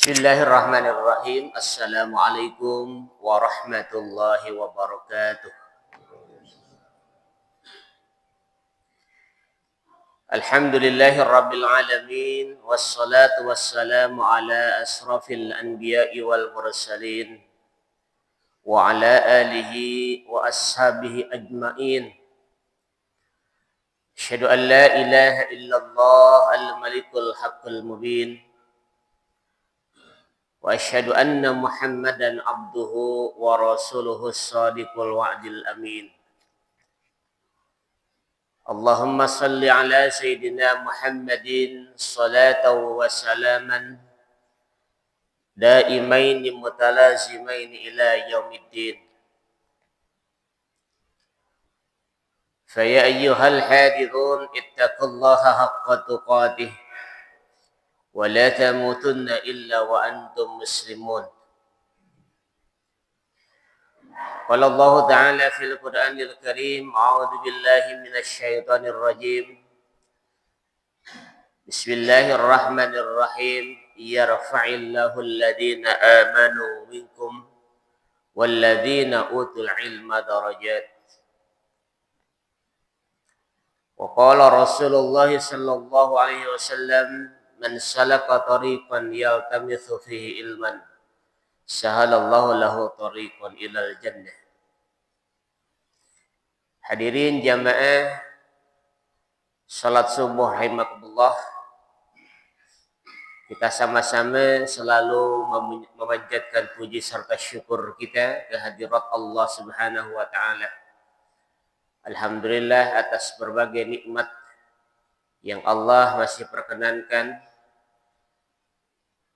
Bismillahirrahmanirrahim. Assalamualaikum warahmatullahi wabarakatuh. Alhamdulillahi rabbil alamin. Wassalatu wassalamu ala asrafil anbiya'i wal mursalin. Wa ala alihi wa ashabihi ajma'in. Asyhadu an la ilaha illallah al-malikul haqqul mubin. Wa asyhadu anna Muhammadan abduhu wa rasuluhu as-sadiqul wa'dil amin. Allahumma salli ala sayyidina Muhammadin salatan wa salaman daimaini mutalazimaini ila yaumiddin. Faya ayyuhal hadithun ittaqullaha haqqa tuqatih wa la tamutunna illa wa antum muslimun. Qala Allah Ta'ala fil Qur'anil Karim, a'udzu billahi minasy syaithanir rajim. Bismillahirrahmanirrahim. Yarfa'illahu alladhina amanu minkum walladhina utul ilma darajat. Wa qala Rasulullah sallallahu alaihi wasallam, man salaka tariqan yaltamithu fihi ilman sahalallahu lahu tariqan ilal jannah. Hadirin jamaah salat subuh rahimakumullah. Kita sama-sama selalu memanjatkan puji serta syukur kita kehadirat Allah Subhanahu wa taala. Alhamdulillah atas berbagai nikmat yang Allah masih perkenankan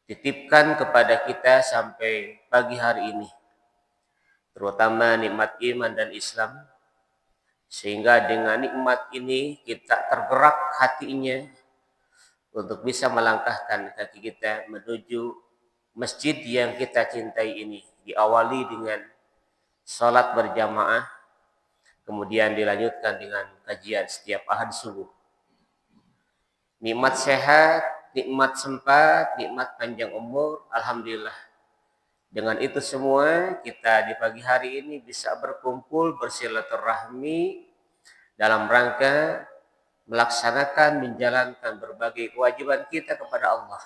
titipkan kepada kita sampai pagi hari ini, terutama nikmat iman dan Islam, sehingga dengan nikmat ini kita tergerak hatinya untuk bisa melangkahkan kaki kita menuju masjid yang kita cintai ini. Diawali dengan salat berjamaah, kemudian dilanjutkan dengan kajian setiap ahad subuh. Nikmat sehat, nikmat sempat, nikmat panjang umur, alhamdulillah. Dengan itu semua kita di pagi hari ini bisa berkumpul bersilaturahmi dalam rangka melaksanakan, menjalankan berbagai kewajiban kita kepada Allah.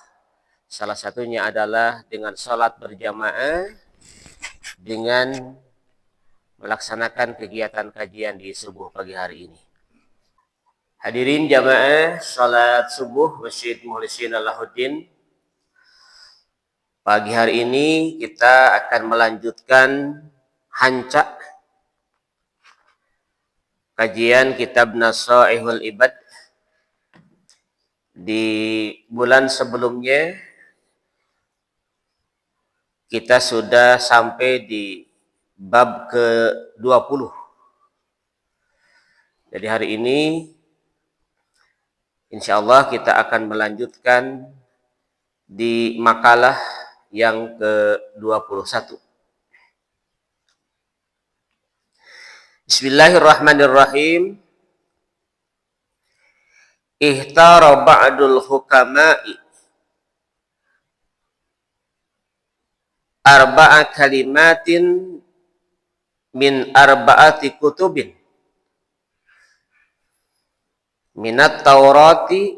Salah satunya adalah dengan salat berjamaah, dengan melaksanakan kegiatan kajian di subuh pagi hari ini. Hadirin jamaah salat subuh Masjid Mukhlisin Allahuddin. Pagi hari ini kita akan melanjutkan hancak kajian kitab Nasaihul Ibad. Di bulan sebelumnya kita sudah sampai di bab ke-20. Jadi hari ini insyaallah kita akan melanjutkan di makalah yang ke-21. Bismillahirrahmanirrahim. Ihtara ba'dul hukama'i arba'a kalimatin min arba'ati kutubin minat Taurati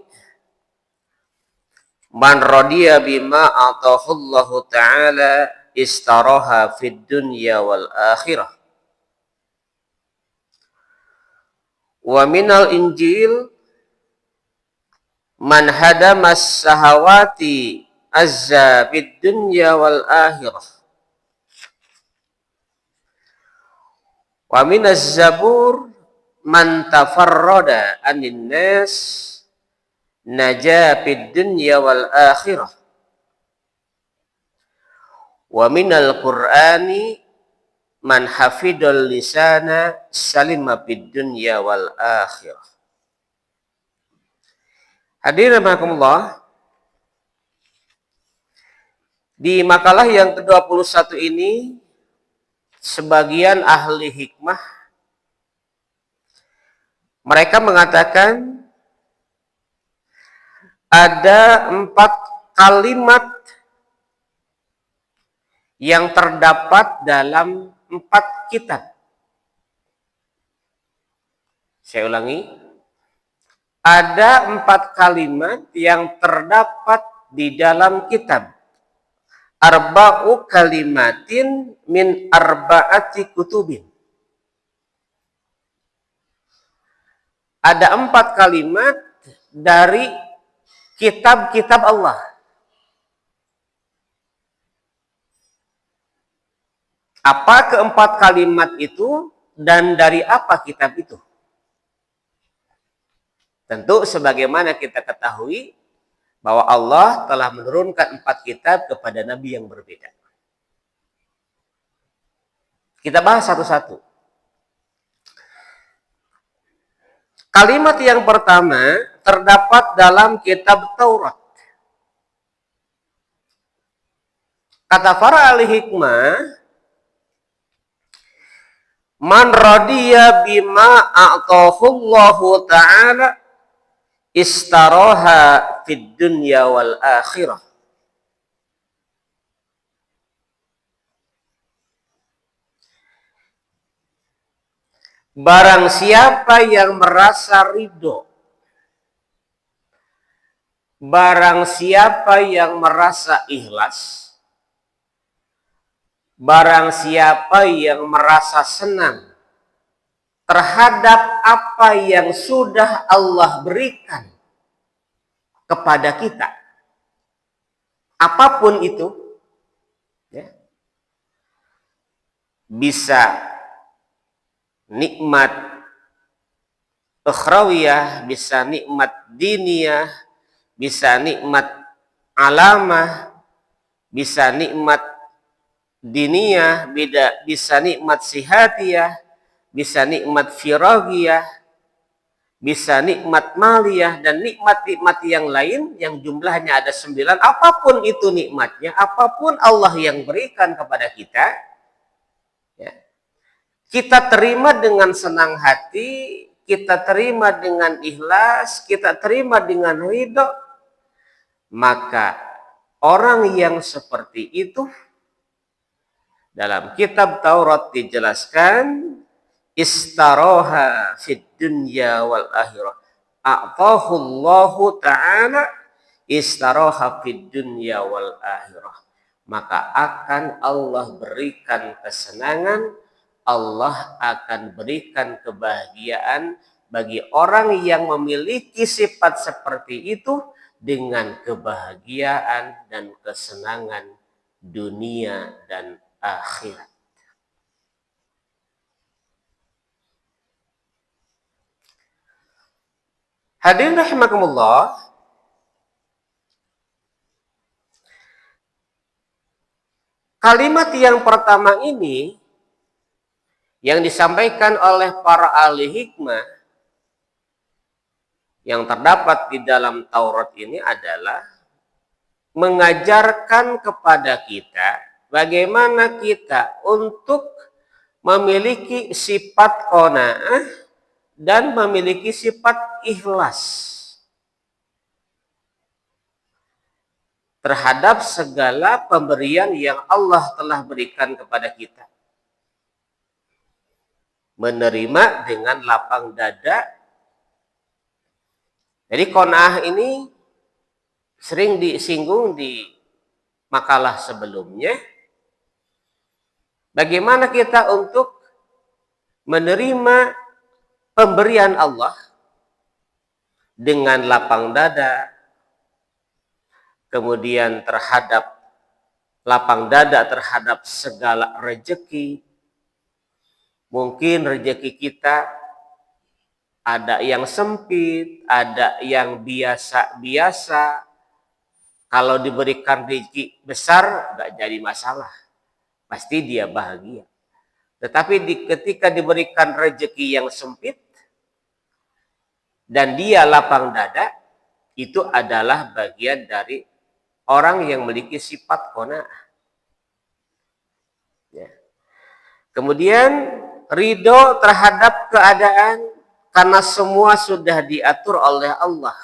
man radiya bima atahullahu ta'ala istaraha fid dunya wal akhirah. Wa minal injil man hadamas sahawati azza bid dunya wal akhirah. Wa minaz zabur man tafarrada anin nas najaa fid dunya wal akhirah. Wa minal qur'ani man hafidul lisana salima fid dunya wal akhirah. Hadirin rahimakumullah, di makalah yang ke-21 ini sebagian ahli hikmah mereka mengatakan ada 4 kalimat yang terdapat dalam 4 kitab. Saya ulangi, ada 4 kalimat yang terdapat di dalam kitab. Arba'u kalimatin min arba'ati kutubin. Ada 4 kalimat dari kitab-kitab Allah. Apa keempat kalimat itu dan dari apa kitab itu? Tentu sebagaimana kita ketahui bahwa Allah telah menurunkan 4 kitab kepada nabi yang berbeda. Kita bahas satu-satu. Kalimat yang pertama terdapat dalam kitab Taurat. Kata para ahli hikmah, man radiya bima a'tahullahu ta'ala istaroha fid dunya wal akhirah. Barang siapa yang merasa ridho, barang siapa yang merasa ikhlas, barang siapa yang merasa senang terhadap apa yang sudah Allah berikan kepada kita, apapun itu, ya, bisa nikmat ukhrawiyah, bisa nikmat diniyah, bisa nikmat alamah, bisa nikmat diniyah, bisa nikmat sihatiyah, bisa nikmat firagiyah, bisa nikmat maliyah, dan nikmat-nikmat yang lain yang jumlahnya ada 9. Apapun itu nikmatnya, apapun Allah yang berikan kepada kita, ya, kita terima dengan senang hati, kita terima dengan ikhlas, kita terima dengan ridho. Maka orang yang seperti itu, dalam kitab Taurat dijelaskan, istaroha fid dunya wal akhirah. A'tahullahu ta'ala istaroha fid dunya wal akhirah. Maka akan Allah berikan kesenangan, Allah akan berikan kebahagiaan bagi orang yang memiliki sifat seperti itu dengan kebahagiaan dan kesenangan dunia dan akhirat. Hadirin rahimakumullah, kalimat yang pertama ini yang disampaikan oleh para ahli hikmah yang terdapat di dalam Taurat ini adalah mengajarkan kepada kita bagaimana kita untuk memiliki sifat qanaah dan memiliki sifat ikhlas terhadap segala pemberian yang Allah telah berikan kepada kita. Menerima dengan lapang dada. Jadi qanaah ini sering disinggung di makalah sebelumnya. Bagaimana kita untuk menerima pemberian Allah dengan lapang dada, kemudian lapang dada terhadap segala rejeki. Mungkin rejeki kita ada yang sempit, ada yang biasa-biasa. Kalau diberikan rezeki besar, nggak jadi masalah. Pasti dia bahagia. Tetapi ketika diberikan rezeki yang sempit, dan dia lapang dada, itu adalah bagian dari orang yang memiliki sifat qanaah. Ya. Kemudian ridho terhadap keadaan karena semua sudah diatur oleh Allah.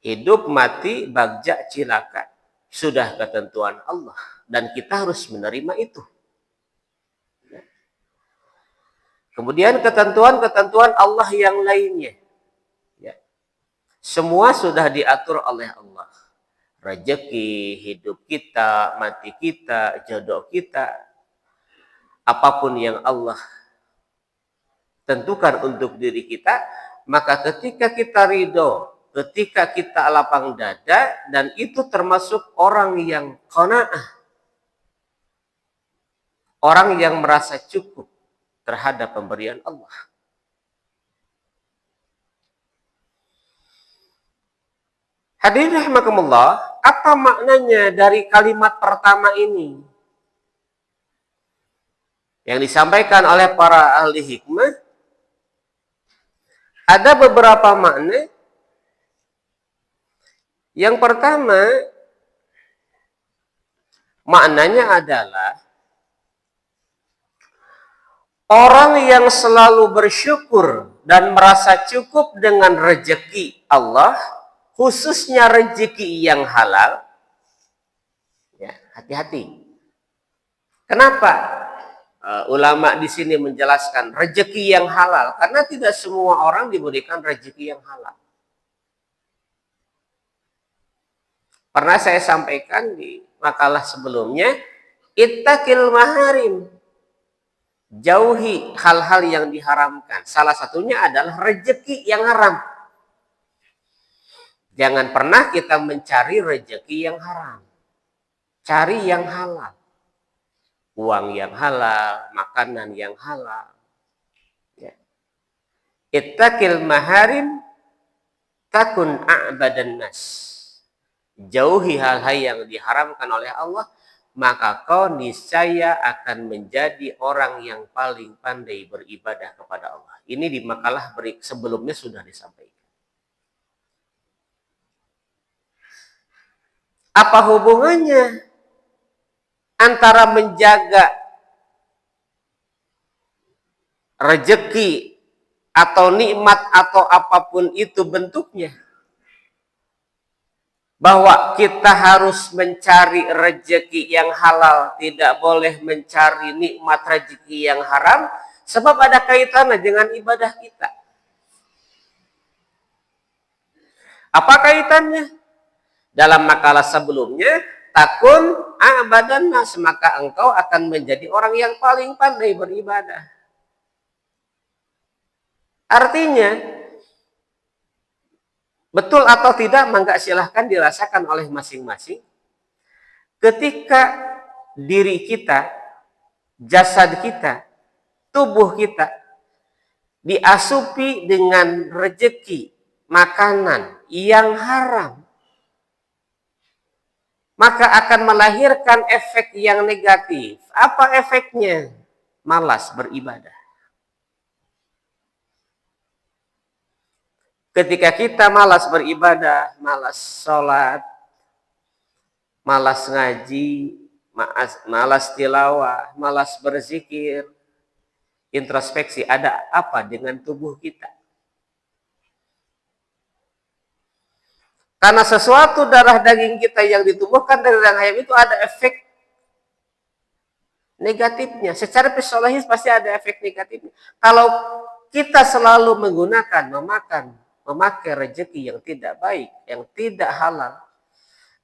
Hidup, mati, bagja, cilaka. sudah ketentuan Allah dan kita harus menerima itu. Kemudian ketentuan-ketentuan Allah yang lainnya, ya. Semua sudah diatur oleh Allah. Rezeki, hidup kita, mati kita, jodoh kita, apapun yang Allah tentukan untuk diri kita, maka ketika kita ridho, ketika kita lapang dada, dan itu termasuk orang yang qanaah, orang yang merasa cukup terhadap pemberian Allah. Hadirin rahimakumullah, apa maknanya dari kalimat pertama ini? Yang disampaikan oleh para ahli hikmah, ada beberapa makna. Yang pertama, maknanya adalah orang yang selalu bersyukur dan merasa cukup dengan rezeki Allah, khususnya rezeki yang halal, ya, hati-hati. Kenapa? Ulama di sini menjelaskan rezeki yang halal, karena tidak semua orang diberikan rezeki yang halal. Pernah saya sampaikan di makalah sebelumnya, ittaqil maharim. Jauhi hal-hal yang diharamkan. Salah satunya adalah rezeki yang haram. Jangan pernah kita mencari rezeki yang haram. Cari yang halal. Uang yang halal, makanan yang halal. Ya. Ittaqil maharim takun a'badan nas. Jauhi hal-hal yang diharamkan oleh Allah, maka kau niscaya akan menjadi orang yang paling pandai beribadah kepada Allah. Ini di makalah sebelumnya sudah disampaikan. Apa hubungannya antara menjaga rezeki atau nikmat atau apapun itu bentuknya? Bahwa kita harus mencari rezeki yang halal, tidak boleh mencari nikmat rezeki yang haram, sebab ada kaitannya dengan ibadah kita. Apa kaitannya? Dalam makalah sebelumnya, takun a'badan nas, maka engkau akan menjadi orang yang paling pandai beribadah. Artinya, betul atau tidak, maka silahkan dirasakan oleh masing-masing. Ketika diri kita, jasad kita, tubuh kita diasupi dengan rezeki, makanan yang haram, maka akan melahirkan efek yang negatif. Apa efeknya? Malas beribadah. Ketika kita malas beribadah, malas sholat, malas ngaji, malas tilawah, malas berzikir, introspeksi, ada apa dengan tubuh kita? Karena sesuatu darah daging kita yang ditumbuhkan dari rahim itu ada efek negatifnya. Secara psikologis pasti ada efek negatifnya. Kalau kita selalu menggunakan, memakai rezeki yang tidak baik, yang tidak halal,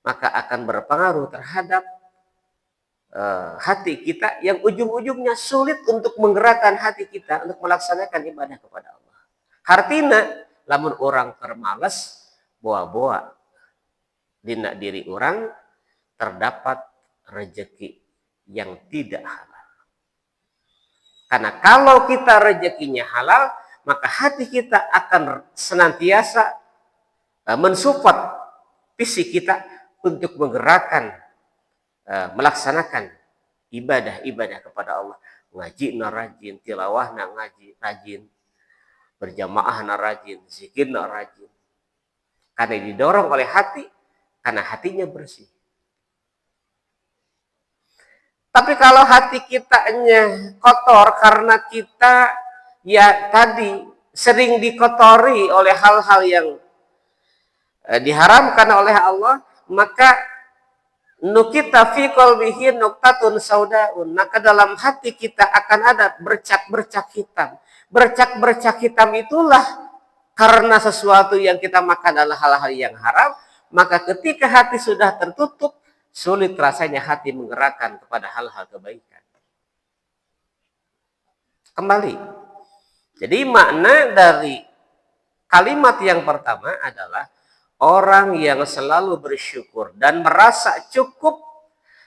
maka akan berpengaruh terhadap hati kita yang ujung-ujungnya sulit untuk menggerakkan hati kita untuk melaksanakan ibadah kepada Allah. Hartina, lamun orang termalas, boa-boa dina diri orang terdapat rezeki yang tidak halal. Karena kalau kita rezekinya halal, maka hati kita akan senantiasa mensupport fisik kita untuk menggerakkan, melaksanakan ibadah-ibadah kepada Allah. Ngaji na rajin, tilawah na ngaji rajin, berjamaah na rajin, zikir na rajin. Karena didorong oleh hati, karena hatinya bersih. Tapi kalau hati kitanya kotor karena kita ya tadi sering dikotori oleh hal-hal yang diharamkan oleh Allah, maka nukita fi qalbihi nuktatun saudaun, maka dalam hati kita akan ada bercak-bercak hitam. Bercak-bercak hitam itulah karena sesuatu yang kita makan adalah hal-hal yang haram, maka ketika hati sudah tertutup, sulit rasanya hati menggerakkan kepada hal-hal kebaikan. Kembali. Jadi makna dari kalimat yang pertama adalah orang yang selalu bersyukur dan merasa cukup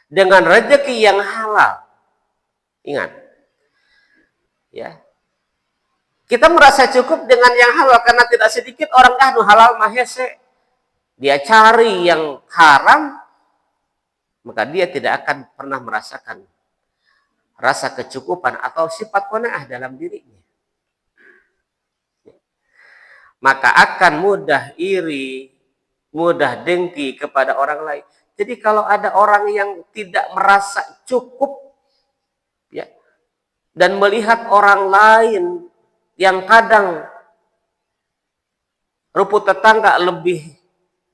dengan rezeki yang halal. Ingat. Ya. Kita merasa cukup dengan yang halal karena tidak sedikit orang halal mahese. Dia cari yang haram, maka dia tidak akan pernah merasakan rasa kecukupan atau sifat qanaah dalam dirinya. Maka akan mudah iri, mudah dengki kepada orang lain. Jadi kalau ada orang yang tidak merasa cukup, ya, dan melihat orang lain yang kadang rumput tetangga lebih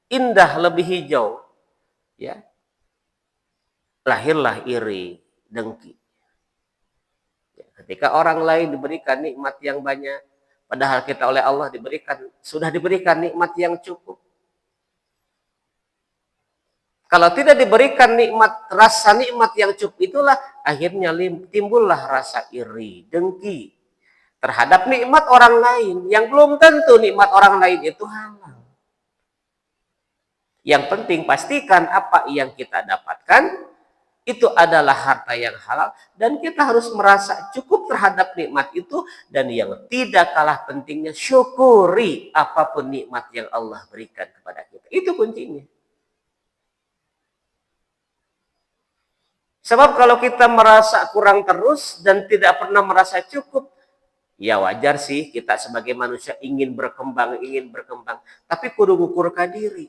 indah, lebih hijau, ya, lahirlah iri, dengki. Ya, ketika orang lain diberikan nikmat yang banyak, padahal kita oleh Allah sudah diberikan nikmat yang cukup. Kalau tidak diberikan rasa nikmat yang cukup, itulah akhirnya timbullah rasa iri, dengki terhadap nikmat orang lain yang belum tentu nikmat orang lain itu halal. Yang penting pastikan apa yang kita dapatkan itu adalah harta yang halal dan kita harus merasa cukup terhadap nikmat itu, dan yang tidak kalah pentingnya syukuri apapun nikmat yang Allah berikan kepada kita. Itu kuncinya. Sebab kalau kita merasa kurang terus dan tidak pernah merasa cukup, ya wajar sih kita sebagai manusia ingin berkembang. Tapi kudu ngukur ka diri.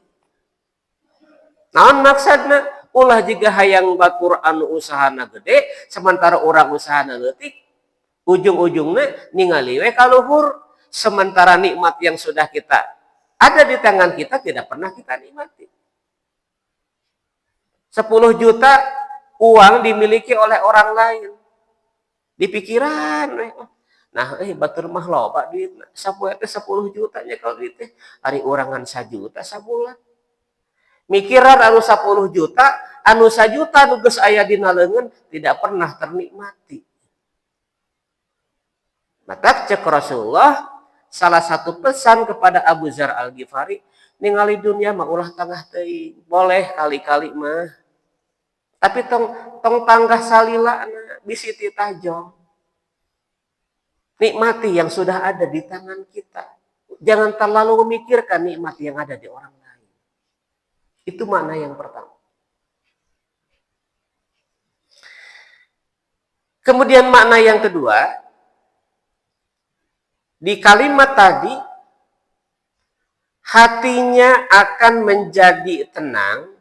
Naon maksudna? Ulah jika hayang batur anu usahana gede, sementara orang usahana leutik, ujung-ujungnya ningali we ka luhur, sementara nikmat yang sudah kita ada di tangan kita tidak pernah kita nikmati. 10 juta uang dimiliki oleh orang lain. Di pikiran, nah, batur mah loba duit, sapoe teh 10 jutanya kalau duit teh ari urangan 1 juta sabulan. Mikiran anu 10 juta, anu 1 juta nu geus aya dina leungeun tidak pernah ternikmati. Maka cek Rasulullah, salah satu pesan kepada Abu Dzar Al-Ghifari, ningali dunia mah ulah tangah teuing, boleh kali-kali mah. Tapi tong tanggah salila bisi ti tajong. Nikmati yang sudah ada di tangan kita. Jangan terlalu memikirkan nikmat yang ada di orang lain. Itu makna yang pertama. Kemudian makna yang kedua, di kalimat tadi, hatinya akan menjadi tenang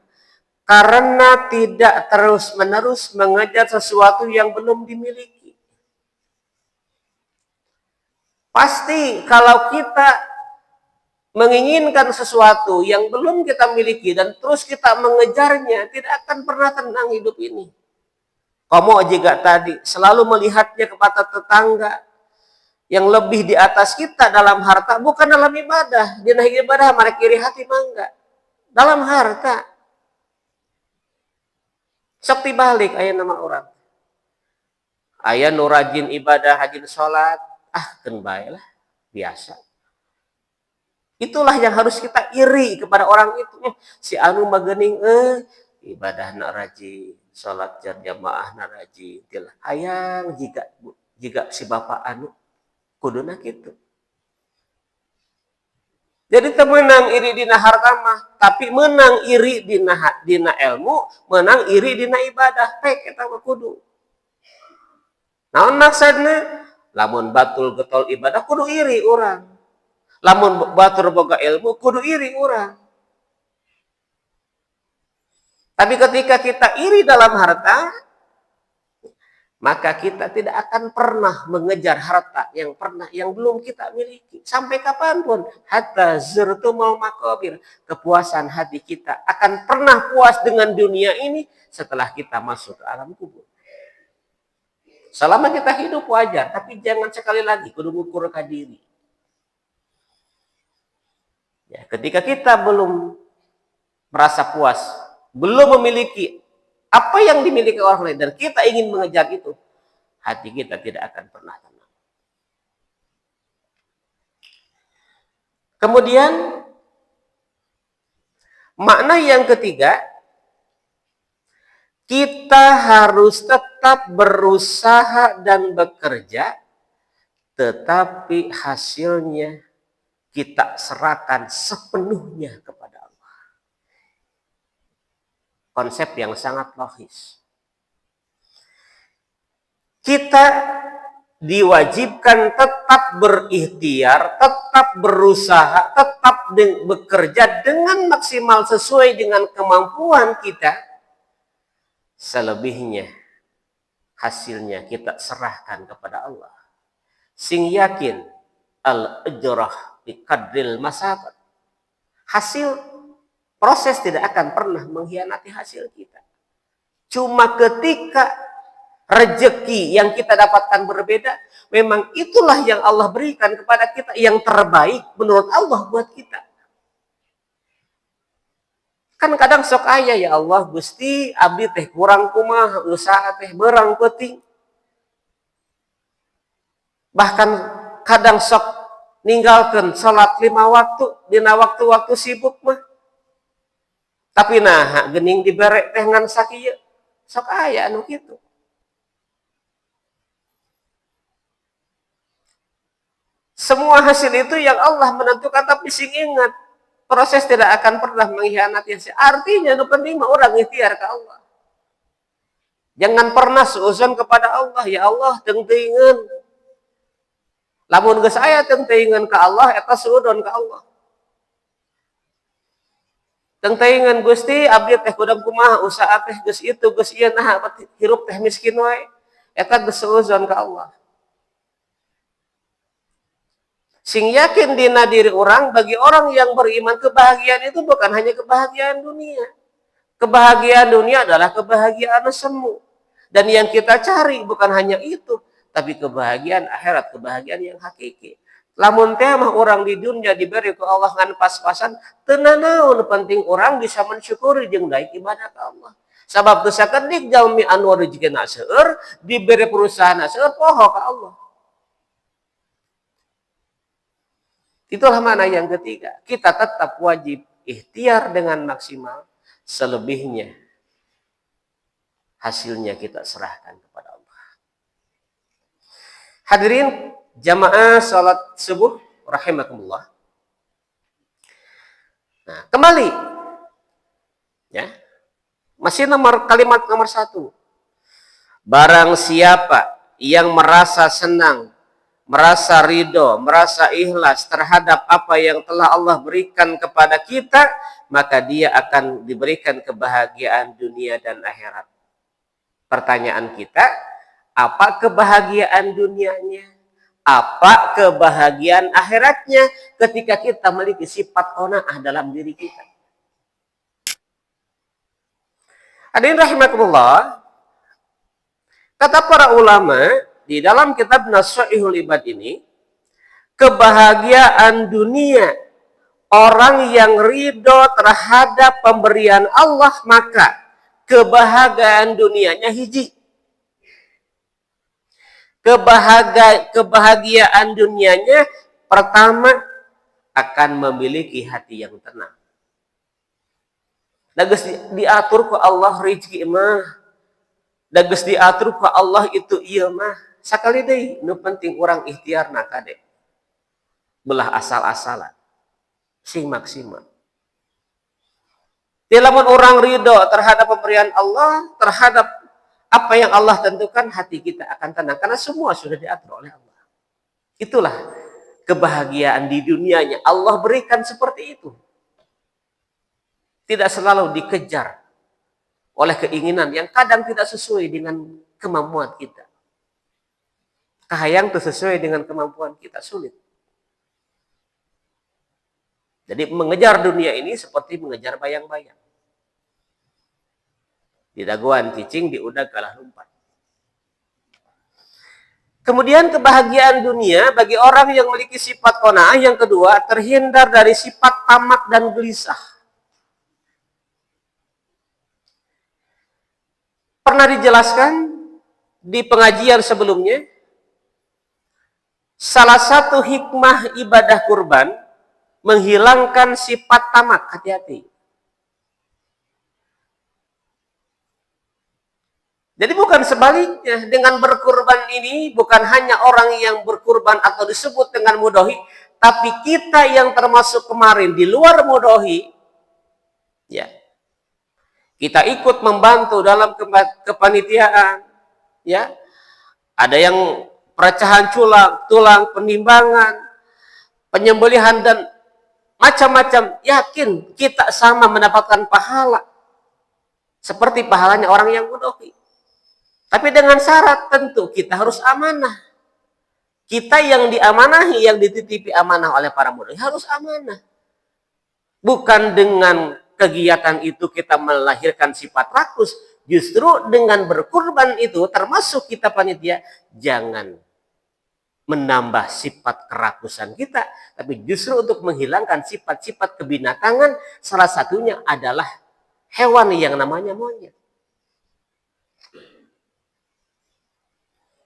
karena tidak terus-menerus mengejar sesuatu yang belum dimiliki. Pasti kalau kita menginginkan sesuatu yang belum kita miliki dan terus kita mengejarnya, tidak akan pernah tenang hidup ini. Kamu juga tadi selalu melihatnya kepada tetangga yang lebih di atas kita dalam harta, bukan dalam ibadah. Di ibadah mereka kiri hati mangga. Dalam harta. Sok dibalik aya nama orang. Aya nu rajin ibadah, rajin sholat, keun bae lah, biasa. Itulah yang harus kita iri kepada orang itu. Si anu magening ibadahna rajin, salat jamaah na rajin. Hayang jika si bapak anu kuduna kitu. Jadi teu meunang iri dina harta mah, tapi menang iri dina ilmu, menang iri dina ibadah. Eta mah kudu. Naon maksudna? Lamun batul getol ibadah kudu iri urang. Lamun batur boga ilmu kudu iri urang. Tapi ketika kita iri dalam harta, maka kita tidak akan pernah mengejar harta yang belum kita miliki sampai kapanpun. Hatta zurtumul maqabir, kepuasan hati kita akan pernah puas dengan dunia ini setelah kita masuk ke alam kubur. Selama kita hidup wajar, tapi jangan sekali lagi kudu ngukur ka diri. Ya, ketika kita belum merasa puas, belum memiliki apa yang dimiliki orang lain, dan kita ingin mengejar itu, hati kita tidak akan pernah tenang. Kemudian, makna yang ketiga, kita harus tetap berusaha dan bekerja, tetapi hasilnya kita serahkan sepenuhnya kepada Allah. Konsep yang sangat logis. Kita diwajibkan tetap berikhtiar, tetap berusaha, tetap bekerja dengan maksimal sesuai dengan kemampuan kita. Selebihnya hasilnya kita serahkan kepada Allah. Sing yakin al-ujrah biqadril masaqat. Hasil proses tidak akan pernah mengkhianati hasil kita. Cuma ketika rezeki yang kita dapatkan berbeda, memang itulah yang Allah berikan kepada kita yang terbaik menurut Allah buat kita. Kan kadang sok aya, ya Allah Gusti abdi teh kurang kumaha, usaha teh berang peuting. Bahkan kadang sok ninggalkeun salat 5 waktu dina waktu-waktu sibuk mah. Tapi nah geuning dibere teh ngan sakieu, sok aya anu kitu. Semua hasil itu yang Allah menentukan, tapi sing ingat, proses tidak akan pernah mengkhianati hasil. Artinya nu penting mah urang ikhtiar ke Allah. Jangan pernah suuzon kepada Allah, ya Allah teuing-teuingeun. Lamun geus aya teuing-teuingeun ka Allah eta suudon ka Allah. Teuing-teuingeun Gusti abdi teh kudang kumaha usaha teh geus itu geus ieu nah hirup teh miskin wae. Eta geus suuzon ka Allah. Sing yakin dina diri orang, bagi orang yang beriman, kebahagiaan itu bukan hanya kebahagiaan dunia. Kebahagiaan dunia adalah kebahagiaan semu. Dan yang kita cari bukan hanya itu, tapi kebahagiaan akhirat, kebahagiaan yang hakiki. Lamun teh mah orang di dunia diberi ku Allah ngan pas-pasan, teu naon, penting orang bisa mensyukuri jeung daek ibadah ka Allah. Sabab teu sakedik jalmi anu rezekina seueur, diberi perusahaan seueur poho ka Allah. Itulah makna yang ketiga. Kita tetap wajib ikhtiar dengan maksimal. Selebihnya hasilnya kita serahkan kepada Allah. Hadirin jamaah salat subuh rahimakumullah. Nah, kembali ya. Masih kalimat nomor 1. Barang siapa yang merasa senang, merasa ridho, merasa ikhlas terhadap apa yang telah Allah berikan kepada kita, maka dia akan diberikan kebahagiaan dunia dan akhirat. Pertanyaan kita, apa kebahagiaan dunianya? Apa kebahagiaan akhiratnya ketika kita memiliki sifat qanaah dalam diri kita? Hadirin rahimakumullah, kata para ulama di dalam kitab Nasha'ihul Ibad ini, kebahagiaan dunia orang yang ridho terhadap pemberian Allah, maka kebahagiaan dunianya hiji. Kebahagiaan dunianya pertama akan memiliki hati yang tenang. Da geus diatur ku Allah rezeki mah, da geus diatur ku Allah itu ieu mah. Sakali deui nu penting urang ikhtiarna kade. Belah asal-asalan. Sing maksimal. Di lamun orang ridho terhadap pemberian Allah, terhadap apa yang Allah tentukan, hati kita akan tenang karena semua sudah diatur oleh Allah. Itulah kebahagiaan di dunianya. Allah berikan seperti itu. Tidak selalu dikejar oleh keinginan yang kadang tidak sesuai dengan kemampuan kita. kahayang itu sesuai dengan kemampuan kita, sulit. Jadi mengejar dunia ini seperti mengejar bayang-bayang. Di daguan cicing, di udag kalah lumpat. Kemudian kebahagiaan dunia bagi orang yang memiliki sifat qanaah yang kedua, terhindar dari sifat tamak dan gelisah. Pernah dijelaskan di pengajian sebelumnya, salah satu hikmah ibadah kurban menghilangkan sifat tamak, hati-hati. Jadi bukan sebaliknya, dengan berkurban ini bukan hanya orang yang berkurban atau disebut dengan mudhohi, tapi kita yang termasuk kemarin di luar mudhohi, ya, kita ikut membantu dalam kepanitiaan, ya, ada yang pecahan tulang, penimbangan, penyembelihan dan macam-macam, yakin kita sama mendapatkan pahala seperti pahalanya orang yang mudhohi. Tapi dengan syarat tentu kita harus amanah. Kita yang diamanahi, yang dititipi amanah oleh para mudhohi harus amanah. Bukan dengan kegiatan itu kita melahirkan sifat rakus. Justru dengan berkurban itu, termasuk kita panitia, jangan menambah sifat kerakusan kita, tapi justru untuk menghilangkan sifat-sifat kebinatangan. Salah satunya adalah hewan yang namanya monyet.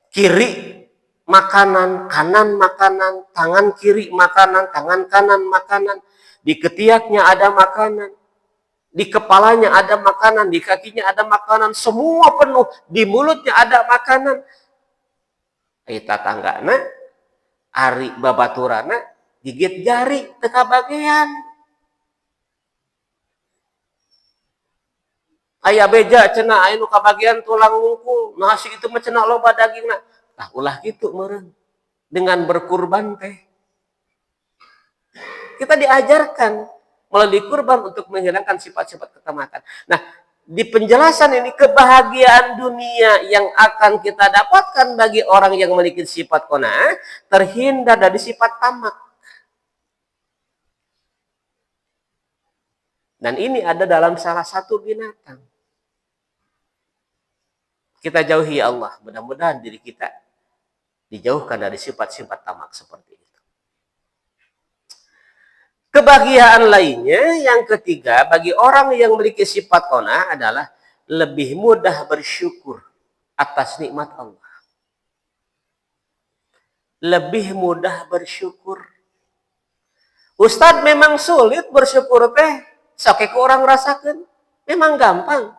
Kiri makanan, kanan makanan, tangan kiri makanan, tangan kanan makanan, di ketiaknya ada makanan, di kepalanya ada makanan, di kakinya ada makanan, semua penuh, di mulutnya ada makanan. Kita tanggana, ari babaturana, gigit jari teka bagian. Ayah beja cenah aya nu kabagian tulang ngungkul, nasi itu mah cenah loba dagingna. Tah ulah kitu meureun. Dengan berkurban teh kita diajarkan melalui kurban untuk menghilangkan sifat-sifat ketamatan. Nah, di penjelasan ini kebahagiaan dunia yang akan kita dapatkan bagi orang yang memiliki sifat qanaah terhindar dari sifat tamak. Dan ini ada dalam salah satu binatang. Kita jauhi Allah, mudah-mudahan diri kita dijauhkan dari sifat-sifat tamak seperti itu. Kebahagiaan lainnya yang ketiga bagi orang yang memiliki sifat qanaah adalah lebih mudah bersyukur atas nikmat Allah. Lebih mudah bersyukur. Ustadz memang sulit bersyukur teh, sakit orang rasakan, memang gampang.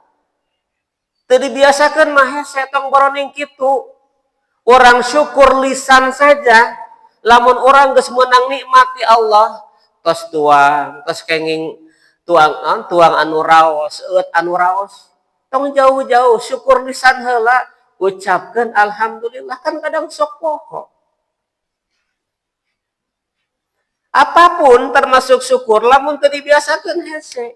Tadi biasakan mah setong boroning kitu. Orang syukur lisan saja, lamun orang geus meunang nikmat ti Allah, tos tuang, tos kenging tuang anu raos, eut anu raos. Tong jauh-jauh syukur lisan heula, ucapkeun alhamdulillah, kan kadang sok poho. Apapun termasuk syukur, lamun teu dibiasakeun hese.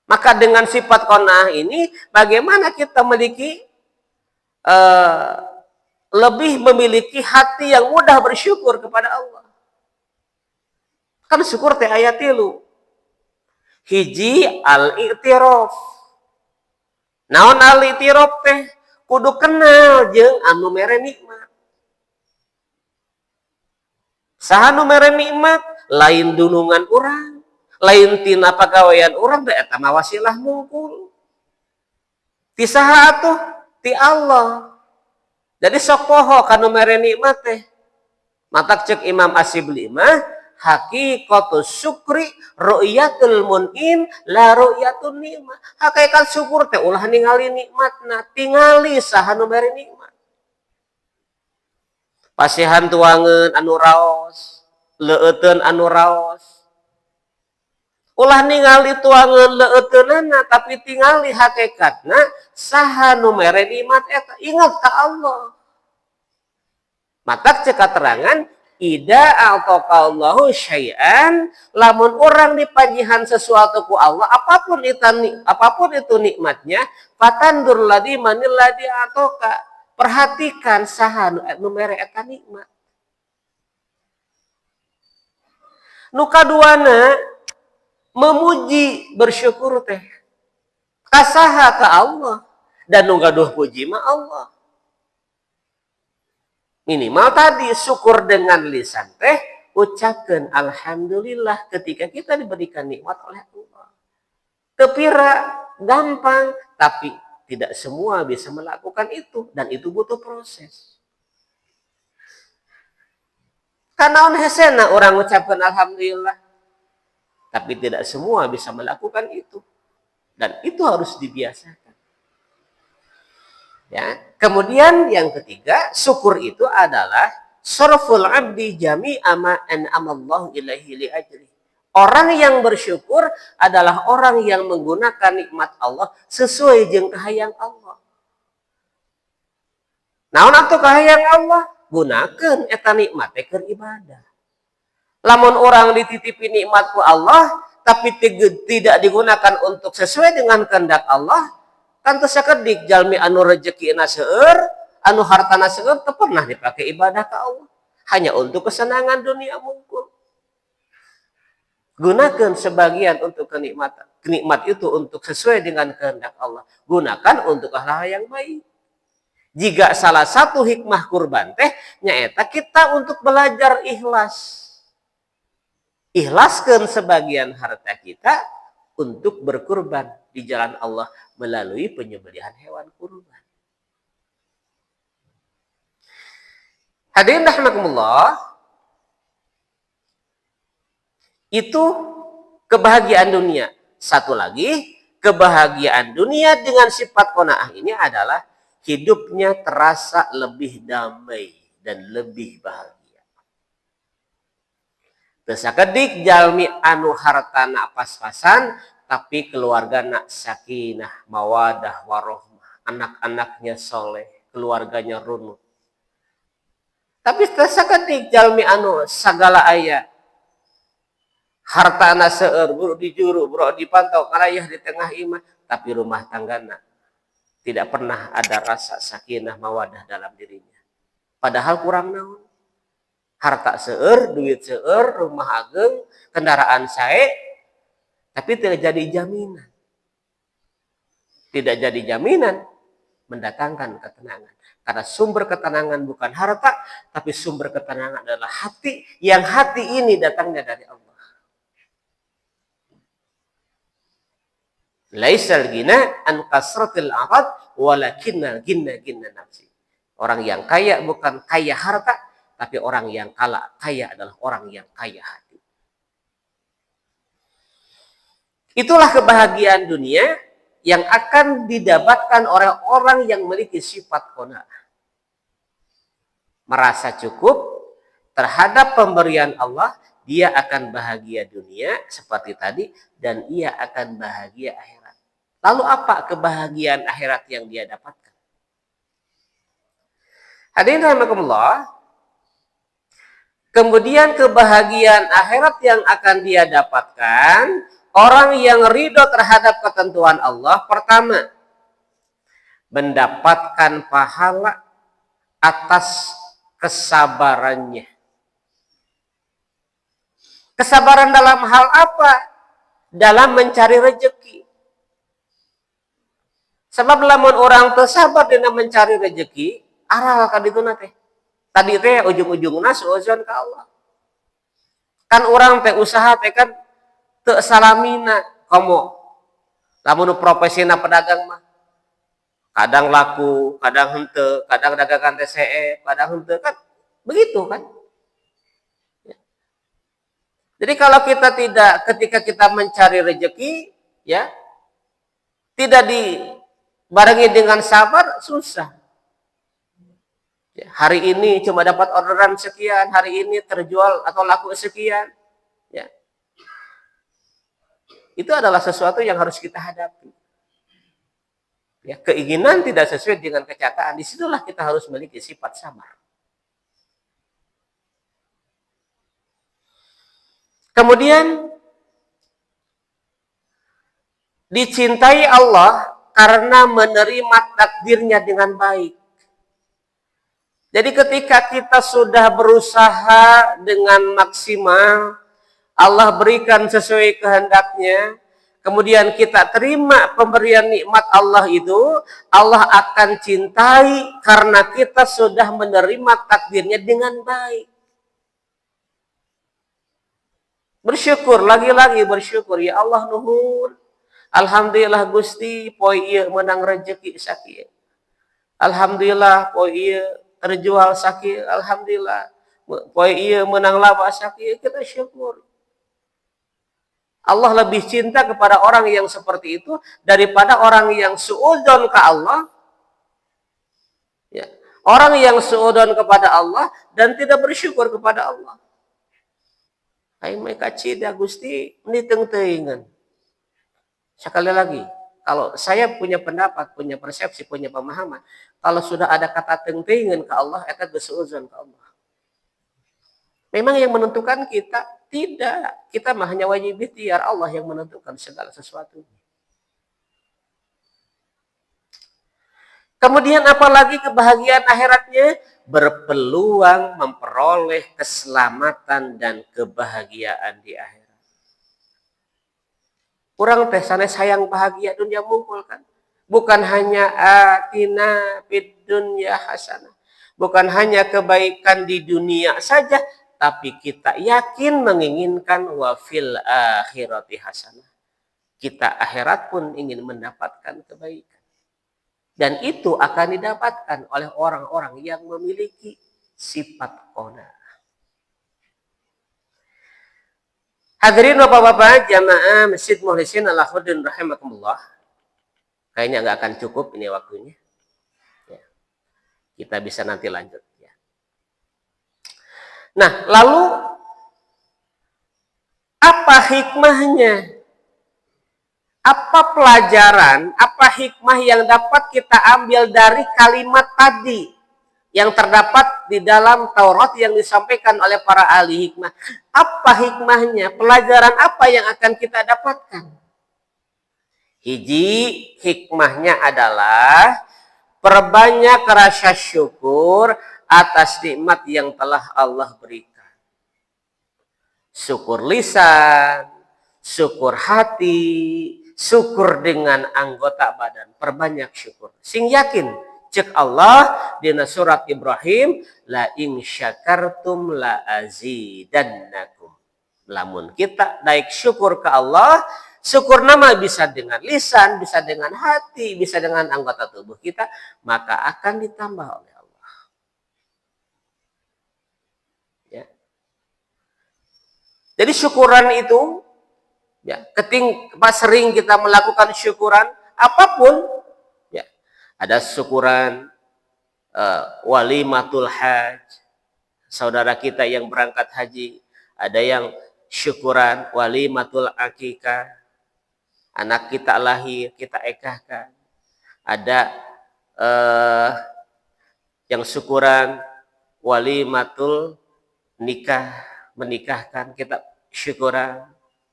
Maka dengan sifat qanaah ini, bagaimana kita memiliki lebih memiliki hati yang mudah bersyukur kepada Allah. Kan syukur teh aya tilu. Hiji al-i'tiraf. Naon al-i'tiraf teh? Kudu kenal jeung anu mere nikmat. Saha nu mere nikmat? Lain dunungan urang. Lain tina pagawean urang teh eta mah wasilah mungkul. Ti saha atuh? Ti Allah. Jadi sok poho kanu mere nikmat teh. Matak cek Imam Asyibli mah haqiqatus syukri ru'yatul mun'im la ru'yatun nikmah. Hakikat syukur teh ulah ningali nikmatna, tingali saha nu mere nikmat. Pasihan tuangeun anu raos, leueuteun anu raos. Ulah ningali tuangeun leueuteunana tapi tingali hakikatna saha nu mere nikmat eta, ingat ka Allah. Maka cek keterangan ida a'taqallahu syai'an, lamun orang dipanjihan sesuatu ku Allah, apapun itu nikmatnya, fatandur ladzi manil ladzi atoka, perhatikan saha nu mere eta nikmat. Nu kaduana memuji bersyukur teh kasaha ka Allah dan nu gaduh puji mah Allah. Minimal tadi syukur dengan lisan teh ucapkan alhamdulillah ketika kita diberikan nikmat oleh Allah. Kepira gampang, tapi tidak semua bisa melakukan itu dan itu butuh proses. Karena hesena orang ucapkan alhamdulillah, tapi tidak semua bisa melakukan itu dan itu harus dibiasakan. Ya. Kemudian yang ketiga, syukur itu adalah sarful abdi jami'a ma an'amallahu ilaihi li ajri. Orang yang bersyukur adalah orang yang menggunakan nikmat Allah sesuai jeung kahayang Allah. Naon atuh kahayang Allah? Gunakeun eta nikmat teh keur ibadah. Lamun orang dititipi nikmat ku Allah tapi tidak digunakan untuk sesuai dengan kehendak Allah, kan teu sakedik jalmi anu rezekina seueur, anu hartana seueur teu pernah dipakai ibadah ka Allah. Hanya untuk kesenangan dunia mungkul. Gunakan sebagian untuk kenikmatan. Nikmat itu untuk sesuai dengan kehendak Allah. Gunakan untuk hal-hal yang baik. Jika salah satu hikmah kurban teh nyaeta kita untuk belajar ikhlas. Ikhlaskan sebagian harta kita untuk berkurban di jalan Allah melalui penyembelihan hewan kurban. Hadirin rahimakumullah, itu kebahagiaan dunia. Satu lagi, kebahagiaan dunia dengan sifat qanaah ini adalah hidupnya terasa lebih damai dan lebih bahagia. Teu sakedik jalmi anu hartana pas-pasan tapi keluargana sakinah, mawadah, warohmah, anak-anaknya soleh, keluarganya runut. Tapi teu sakedik jalmi anu sagala aya hartana seueur, buru dijuru, buru dipantau, karayah di tengah iman, tapi rumah tanggana tidak pernah ada rasa sakinah mawadah dalam dirinya. Padahal kurang naon. Harta seueur, duit seueur, rumah ageng, kendaraan sae, tapi tidak jadi jaminan. Tidak jadi jaminan mendatangkan ketenangan. Karena sumber ketenangan bukan harta, tapi sumber ketenangan adalah hati, yang hati ini datangnya dari Allah. Laisal gina an kasratil aqad walakinnal ginna nafsi. Orang yang kaya bukan kaya harta, tapi orang yang kaya adalah orang yang kaya hati. Itulah kebahagiaan dunia yang akan didapatkan oleh orang yang memiliki sifat qanaah. Merasa cukup terhadap pemberian Allah, dia akan bahagia dunia seperti tadi dan ia akan bahagia akhirat. Lalu apa kebahagiaan akhirat yang dia dapatkan? Hadirin rahimakumullah. Kemudian kebahagiaan akhirat yang akan dia dapatkan, orang yang ridho terhadap ketentuan Allah, pertama, mendapatkan pahala atas kesabarannya. Kesabaran dalam hal apa? Dalam mencari rezeki. Sebab lamun orang tersabar dengan mencari rezeki, aral ka dituna teh. Tadi teh ujung-ujungna suuzon ka Allah. Kan orang teh usaha teh kan teu salamina komo. Lamun profesina pedagang mah kadang laku, kadang henteu, kadang dagangan teh seep, kadang henteu kan begitu kan. Jadi kalau kita ketika kita mencari rezeki, ya tidak dibarengi dengan sabar, susah. Ya, hari ini cuma dapat orderan sekian, hari ini terjual atau laku sekian. Ya. Itu adalah sesuatu yang harus kita hadapi. Ya, keinginan tidak sesuai dengan kenyataan, disitulah kita harus memiliki sifat sabar. Kemudian dicintai Allah karena menerima takdirnya dengan baik. Jadi ketika kita sudah berusaha dengan maksimal, Allah berikan sesuai kehendaknya, kemudian kita terima pemberian nikmat Allah itu, Allah akan cintai karena kita sudah menerima takdirnya dengan baik. Bersyukur, lagi-lagi bersyukur. Ya Allah nuhun. Alhamdulillah Gusti, poe ieu menang rezeki sakieu. Alhamdulillah poe ieu terjual sakieu. Alhamdulillah poe ieu menang laba sakieu. Kita syukur. Allah lebih cinta kepada orang yang seperti itu daripada orang yang suudzon ke Allah. Ya. Orang yang suudzon kepada Allah dan tidak bersyukur kepada Allah. Ai mereka cida Gusti ditengteuingan. Sekali lagi, kalau saya punya pendapat, punya persepsi, punya pemahaman, kalau sudah ada kata tengteuingan ke Allah, eta geus suudzon ke Allah. Memang yang menentukan kita tidak. Kita mah hanya wajib ikhtiar, Allah yang menentukan segala sesuatu. Kemudian apalagi kebahagiaan akhiratnya? Berpeluang memperoleh keselamatan dan kebahagiaan di akhirat. Kurang teh sanes sayang bahagia dunia mungkul kan? Bukan hanya atina fid dunya hasanah. Bukan hanya kebaikan di dunia saja, tapi kita yakin menginginkan wa fil akhirati hasanah. Kita akhirat pun ingin mendapatkan kebaikan. Dan itu akan didapatkan oleh orang-orang yang memiliki sifat qanaah. Hadirin Bapak-bapak jamaah Masjid Mukhlisin Al-Akhuddin rahimakumullah. Kayaknya nggak akan cukup ini waktunya. Ya. Kita bisa nanti lanjut. Ya. Nah, lalu apa hikmahnya? Apa pelajaran, apa hikmah yang dapat kita ambil dari kalimat tadi yang terdapat di dalam Taurat yang disampaikan oleh para ahli hikmah? Apa hikmahnya? Pelajaran apa yang akan kita dapatkan? Hiji, hikmahnya adalah perbanyak rasa syukur atas nikmat yang telah Allah berikan. Syukur lisan, syukur hati, syukur dengan anggota badan. Perbanyak syukur. Sing yakin. Cek Allah di surat Ibrahim. La in syakartum la azidannakum. Lamun kita naik syukur ke Allah. Syukur nama bisa dengan lisan. Bisa dengan hati. Bisa dengan anggota tubuh kita. Maka akan ditambah oleh Allah. Ya. Jadi syukuran itu. Ya, ketika sering kita melakukan syukuran apapun, ya, ada syukuran walimatul haj, saudara kita yang berangkat haji, ada yang syukuran walimatul akikah, anak kita lahir kita ekahkan, ada yang syukuran walimatul nikah, menikahkan kita syukuran,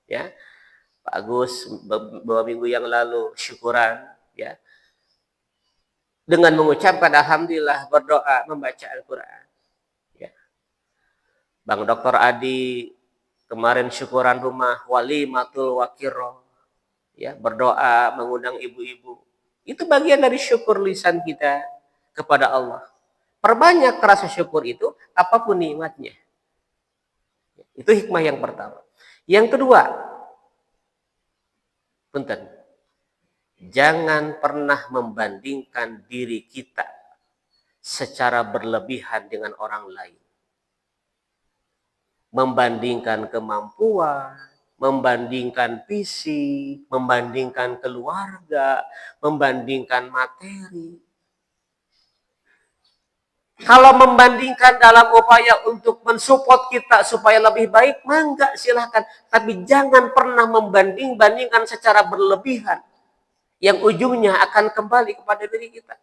ya. Pak Agus beberapa minggu yang lalu syukuran ya dengan mengucapkan alhamdulillah, berdoa, membaca Al-Qur'an ya. Bang Dr. Adi kemarin syukuran rumah walimatul wakiro ya, berdoa mengundang ibu-ibu. Itu bagian dari syukur lisan kita kepada Allah. Perbanyak rasa syukur itu apapun nikmatnya. Itu hikmah yang pertama. Yang kedua, punten. Jangan pernah membandingkan diri kita secara berlebihan dengan orang lain. Membandingkan kemampuan, membandingkan visi, membandingkan keluarga, membandingkan materi. Kalau membandingkan dalam upaya untuk mensupport kita supaya lebih baik, mangga silahkan. Tapi jangan pernah membanding-bandingkan secara berlebihan. Yang ujungnya akan kembali kepada diri kita.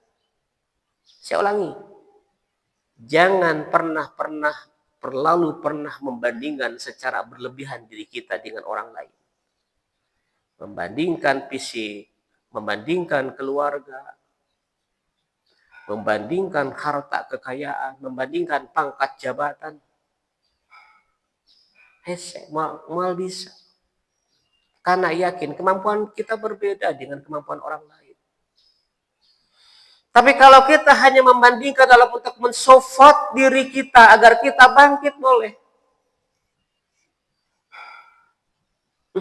Saya ulangi. Jangan pernah membandingkan secara berlebihan diri kita dengan orang lain. Membandingkan fisik, membandingkan keluarga, membandingkan harta kekayaan, membandingkan pangkat jabatan. Hese, mal bisa. Karena yakin kemampuan kita berbeda dengan kemampuan orang lain. Tapi kalau kita hanya membandingkan dalam untuk mensupport diri kita agar kita bangkit, boleh.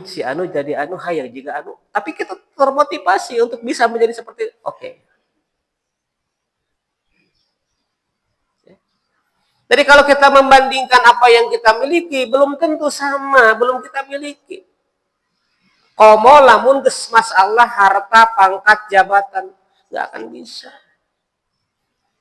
Si anu jadi anu, hayang juga anu. Tapi kita termotivasi untuk bisa menjadi seperti oke. Jadi kalau kita membandingkan apa yang kita miliki, belum tentu sama, belum kita miliki. Komo lamun geus masalah harta, pangkat, jabatan, nggak akan bisa.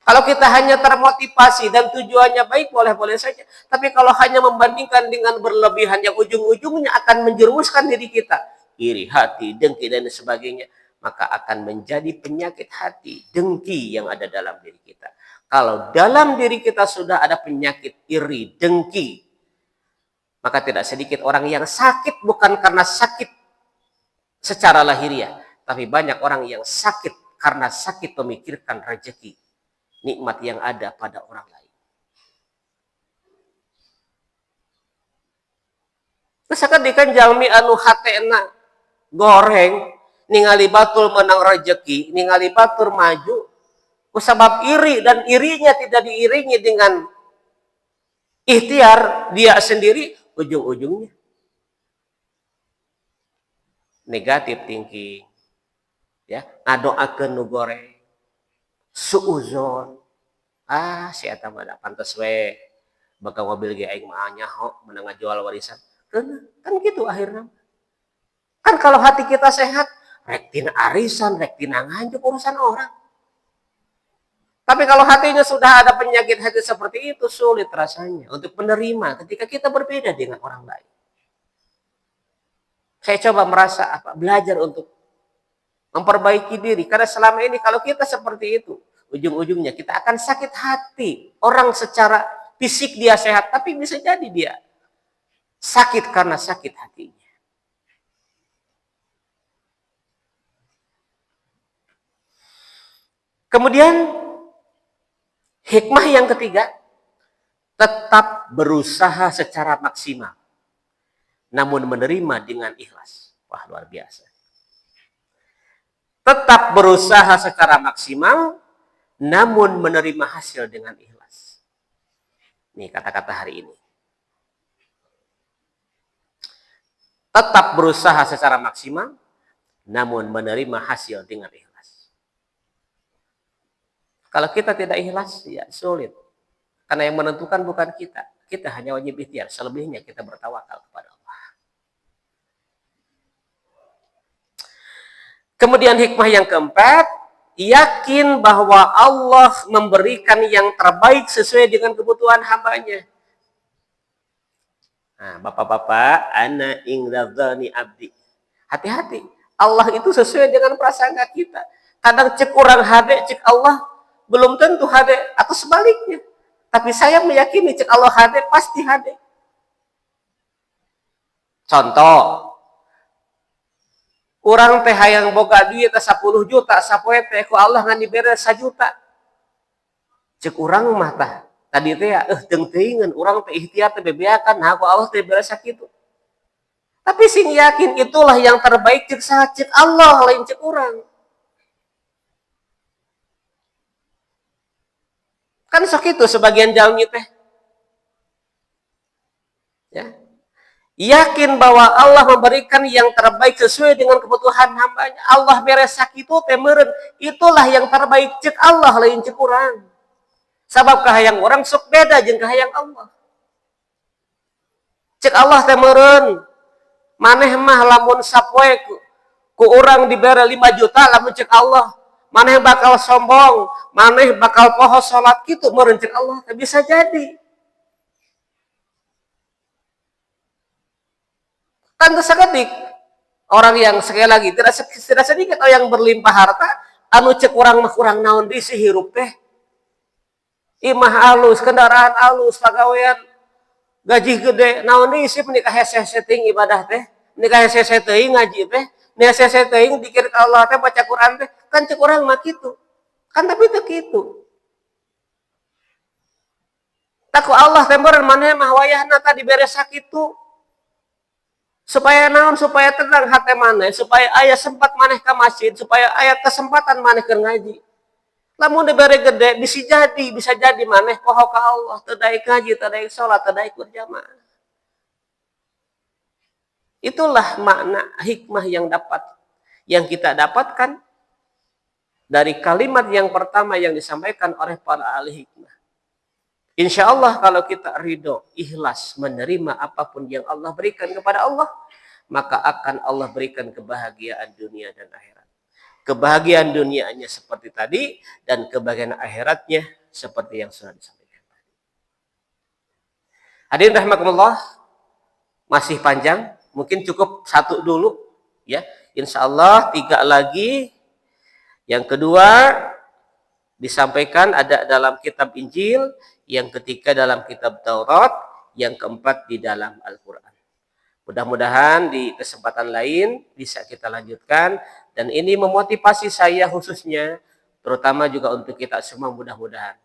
Kalau kita hanya termotivasi dan tujuannya baik, boleh-boleh saja. Tapi kalau hanya membandingkan dengan berlebihan yang ujung-ujungnya akan menjerumuskan diri kita, iri hati, dengki, dan sebagainya, maka akan menjadi penyakit hati, dengki yang ada dalam diri kita. Kalau dalam diri kita sudah ada penyakit iri, dengki, maka tidak sedikit orang yang sakit bukan karena sakit secara lahiriah, tapi banyak orang yang sakit karena sakit memikirkan rezeki, nikmat yang ada pada orang lain. Misalkan dikan jalmi anu hatena goreng, ningali batul menang rezeki, ningali batur maju, kusabab iri, dan irinya tidak diiringi dengan ikhtiar dia sendiri, ujung-ujungnya negatif thinking, ya, ngadoakeun nu goreng, suuzon, si eta mah pantes we bakal mobil ge aing mah nyaho menang jual warisan. Kan gitu akhirnya. Kan kalau hati kita sehat, rek tina arisan, rek tina nganjuk urusan orang. Tapi kalau hatinya sudah ada penyakit hati seperti itu, sulit rasanya untuk menerima ketika kita berbeda dengan orang lain. Saya coba merasa belajar untuk memperbaiki diri. Karena selama ini kalau kita seperti itu, ujung-ujungnya kita akan sakit hati. Orang secara fisik dia sehat, tapi bisa jadi dia sakit karena sakit hatinya. Kemudian hikmah yang ketiga, tetap berusaha secara maksimal, namun menerima dengan ikhlas. Wah, luar biasa. Tetap berusaha secara maksimal, namun menerima hasil dengan ikhlas. Nih kata-kata hari ini. Tetap berusaha secara maksimal, namun menerima hasil dengan ikhlas. Kalau kita tidak ikhlas, ya sulit. Karena yang menentukan bukan kita. Kita hanya wajib ikhtiar. Selebihnya kita bertawakal kepada Allah. Kemudian hikmah yang keempat, yakin bahwa Allah memberikan yang terbaik sesuai dengan kebutuhan hambanya. Nah, bapak-bapak, ana ingradhani abdi. Hati-hati. Allah itu sesuai dengan prasangka kita. Kadang cek orang hade, cek Allah belum tentu hade, atau sebaliknya. Tapi saya meyakini cek Allah hade, pasti hade. Contoh, orang teh hayang boga duit 10 juta, sapoe teh ku Allah ngan dibere 1 juta. Cek orang mah tah, tadi teh jeung teuingeun urang teh ikhtiar teh bebeakan, nah ku Allah teh bere sakitu. Tapi sing yakin itulah yang terbaik cek saha, cek Allah lain cek urang. Kan sok itu sebagian jalmi teh. Ya. Yakin bahwa Allah memberikan yang terbaik sesuai dengan kebutuhan hambanya. Allah beres sakitu teh meureun, itulah yang terbaik cek Allah lain cek urang. Sabab kahayang orang sok beda jeung kahayang Allah. Cek Allah teh meureun, maneh mah lamun sapoe ku urang dibere 5 juta, lamun cek Allah maneh bakal sombong, maneh bakal poho salat kitu meureun cek Allah, teh bisa jadi. Kan sekedik orang yang sekali lagi tidak sedikit orang yang berlimpah harta, anu cek urang mah kurang naon deui hirup teh. Imah alus, kendaraan alus, pagawean gaji gede, naon deui sih menikah hese-hese teuing ibadah teh, menikah hese-hese teuing ngaji teh, menikah hese-hese teuing dikir Allah teh baca Quran teh, kan cek urang mah kitu. Kan tapi teu kitu. Taku Allah temporan maneh mah wayahna tadi beres sakitu. Supaya naon, supaya tenang hati maneh, supaya aya sempat maneh ka masjid, supaya aya kesempatan maneh keur ngaji. Lamun dibere gede bisa jadi maneh poho ka Allah, teu daek ngaji, teu daek salat, teu daek berjamaah. Itulah makna hikmah yang kita dapatkan dari kalimat yang pertama yang disampaikan oleh para ahli hikmah. Insya Allah kalau kita ridho, ikhlas, menerima apapun yang Allah berikan kepada Allah, maka akan Allah berikan kebahagiaan dunia dan akhirat. Kebahagiaan dunianya seperti tadi, dan kebahagiaan akhiratnya seperti yang sudah disampaikan. Hadirin rahimakumullah, masih panjang, mungkin cukup satu dulu, ya. Insya Allah 3 lagi. Yang kedua disampaikan ada dalam kitab Injil, yang ketiga dalam kitab Taurat, yang keempat di dalam Al-Quran. Mudah-mudahan di kesempatan lain bisa kita lanjutkan, dan ini memotivasi saya khususnya, terutama juga untuk kita semua. Mudah-mudahan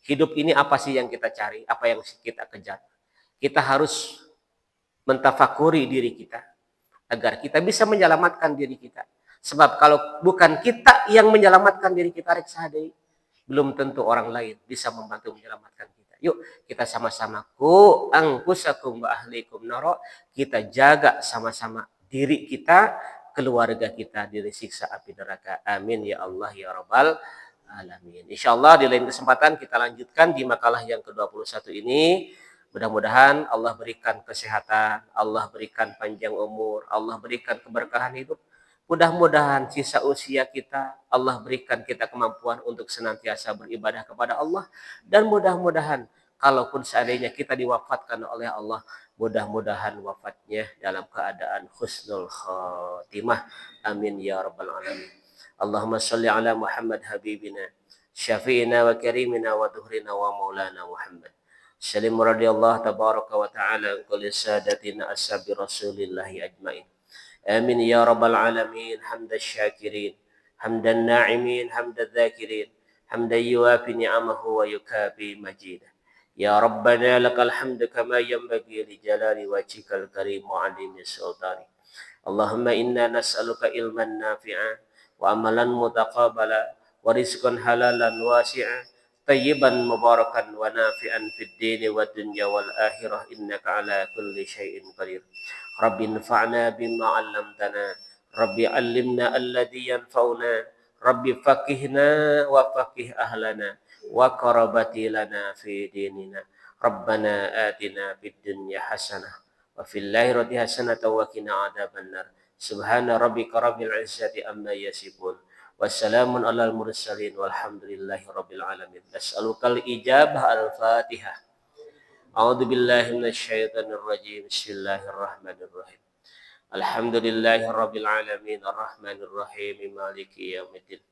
hidup ini apa sih yang kita cari, apa yang kita kejar. Kita harus mentafakuri diri kita agar kita bisa menyelamatkan diri kita. Sebab kalau bukan kita yang menyelamatkan diri kita, belum tentu orang lain bisa membantu menyelamatkan kita. Yuk kita sama-sama ku angkusakum wa ahlikum naro. Kita jaga sama-sama diri kita, keluarga kita dari siksa api neraka. Amin ya Allah ya Rabbal alamin. Insyaallah di lain kesempatan kita lanjutkan di makalah yang ke-21 ini. Mudah-mudahan Allah berikan kesehatan, Allah berikan panjang umur, Allah berikan keberkahan hidup. Mudah-mudahan sisa usia kita, Allah berikan kita kemampuan untuk senantiasa beribadah kepada Allah. Dan mudah-mudahan kalaupun seandainya kita diwafatkan oleh Allah, mudah-mudahan wafatnya dalam keadaan husnul khotimah. Amin ya rabbal alamin. Allahumma salli ala Muhammad habibina, syafi'ina wa karimina wa dhuhrina wa maulana Muhammad. Salim radhiyallahu tabaraka wa ta'ala kulli sadatina ashabi rasulillahi ajmain. آمين يا رب العالمين. حمد الشاكرين، حمد الناعمين، حمد الذاكرين، حمدا يوافي نعمه ويكافي مجيده. يا ربنا لك الحمد كما ينبغي لجلال وجهك الكريم وعظيم سلطانك. اللهم إنا نسألك علما نافعا وعملا متقابلا ورزقا حلالا واسعا طيبا مباركا ونافعا في الدين والدنيا والآخرة إنك على كل شيء قدير. رب انفعنا بما علمتنا، رب علمنا الذي ينفعنا، رب فقهنا وفقه أهلنا وقربتي لنا في ديننا. ربنا آتنا في الدنيا حسنة وفي الآخرة حسنة وقنا عذاب النار. سبحان ربك رب العزة عما يصفون والسلام على المرسلين والحمد لله رب العالمين. نسألك الإجابة. الفاتحة. أعوذ بالله من الشيطان الرجيم. بسم الله الرحمن الرحيم. الحمد لله رب العالمين الرحمن الرحيم مالك يوم الدين.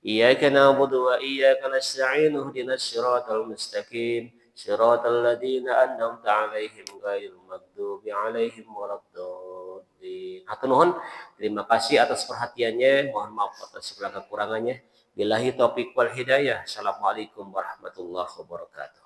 إياك نعبد وإياك نستعين اهدنا الصراط المستقيم صراط الذين أنعمت عليهم غير المغضوب عليهم ولا الضالين. Hatur nuhun. Terima kasih atas perhatiannya. Mohon maaf atas segala kekurangannya. Billahi taufiq wal hidayah. Assalamualaikum warahmatullahi wabarakatuh.